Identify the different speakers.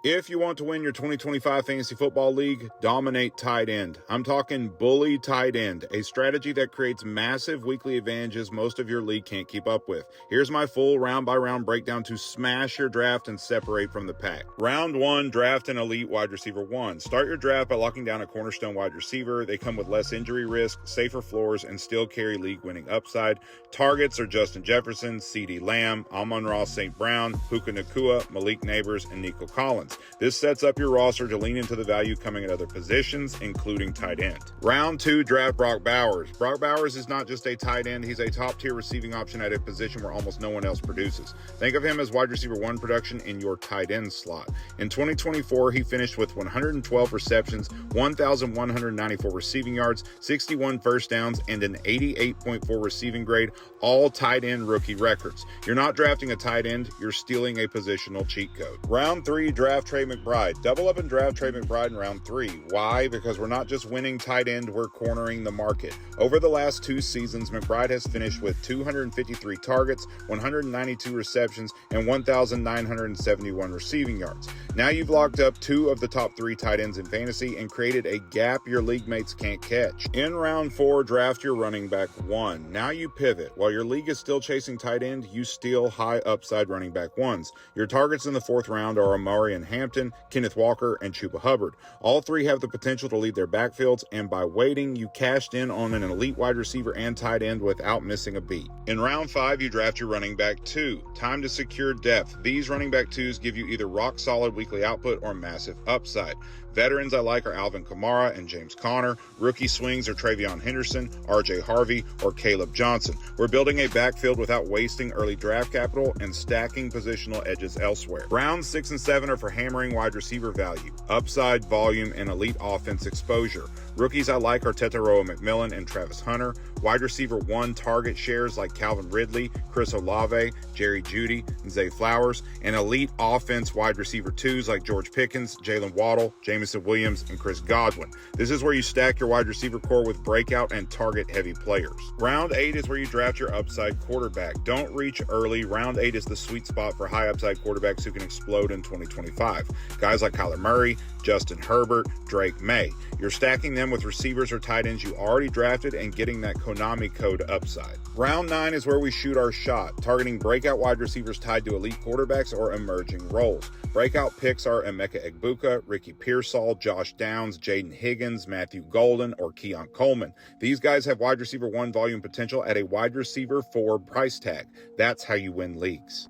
Speaker 1: If you want to win your 2025 Fantasy Football League, dominate tight end. I'm talking bully tight end, a strategy that creates massive weekly advantages most of your league can't keep up with. Here's my full round-by-round breakdown to smash your draft and separate from the pack. Round 1, draft an elite wide receiver 1. Start your draft by locking down a cornerstone wide receiver. They come with less injury risk, safer floors, and still carry league-winning upside. Targets are Justin Jefferson, CeeDee Lamb, Amon-Ra St. Brown, Puka Nacua, Malik Nabers, and Nico Collins. This sets up your roster to lean into the value coming at other positions, including tight end. Round 2, draft Brock Bowers. Brock Bowers is not just a tight end, he's a top-tier receiving option at a position where almost no one else produces. Think of him as wide receiver 1 production in your tight end slot. In 2024, he finished with 112 receptions, 1,194 receiving yards, 61 first downs, and an 88.4 receiving grade, all tight end rookie records. You're not drafting a tight end, you're stealing a positional cheat code. Round 3, draft Trey McBride. Double up and draft Trey McBride in round 3. Why? Because we're not just winning tight end, we're cornering the market. Over the last 2 seasons, McBride has finished with 253 targets, 192 receptions, and 1,971 receiving yards. Now you've locked up 2 of the top 3 tight ends in fantasy and created a gap your league mates can't catch. In round 4, draft your running back 1. Now you pivot. While your league is still chasing tight end, you steal high upside running back 1s. Your targets in the 4th round are Amari and Hampton, Kenneth Walker, and Chuba Hubbard. All 3 have the potential to lead their backfields, and by waiting, you cashed in on an elite wide receiver and tight end without missing a beat. In round 5, you draft your running back 2. Time to secure depth. These running back 2s give you either rock-solid weekly output or massive upside. Veterans I like are Alvin Kamara and James Conner. Rookie swings are Travion Henderson, RJ Harvey, or Caleb Johnson. We're building a backfield without wasting early draft capital and stacking positional edges elsewhere. Rounds 6 and 7 are for hammering wide receiver value, upside, volume, and elite offense exposure. Rookies I like are Tetairoa McMillan and Travis Hunter. Wide receiver 1 target shares like Calvin Ridley, Chris Olave, Jerry Jeudy, and Zay Flowers. And elite offense wide receiver 2s like George Pickens, Jalen Waddle, Jameson Williams, and Chris Godwin. This is where you stack your wide receiver core with breakout and target heavy players. Round 8 is where you draft your upside quarterback. Don't reach early. Round 8 is the sweet spot for high upside quarterbacks who can explode in 2025. Guys like Kyler Murray, Justin Herbert, Drake May. You're stacking them with receivers or tight ends you already drafted and getting that Konami code upside. Round 9 is where we shoot our shot, targeting breakout wide receivers tied to elite quarterbacks or emerging roles. Breakout picks are Emeka Egbuka, Ricky Pearsall, Josh Downs, Jaden Higgins, Matthew Golden, or Keon Coleman. These guys have wide receiver 1 volume potential at a wide receiver 4 price tag. That's how you win leagues.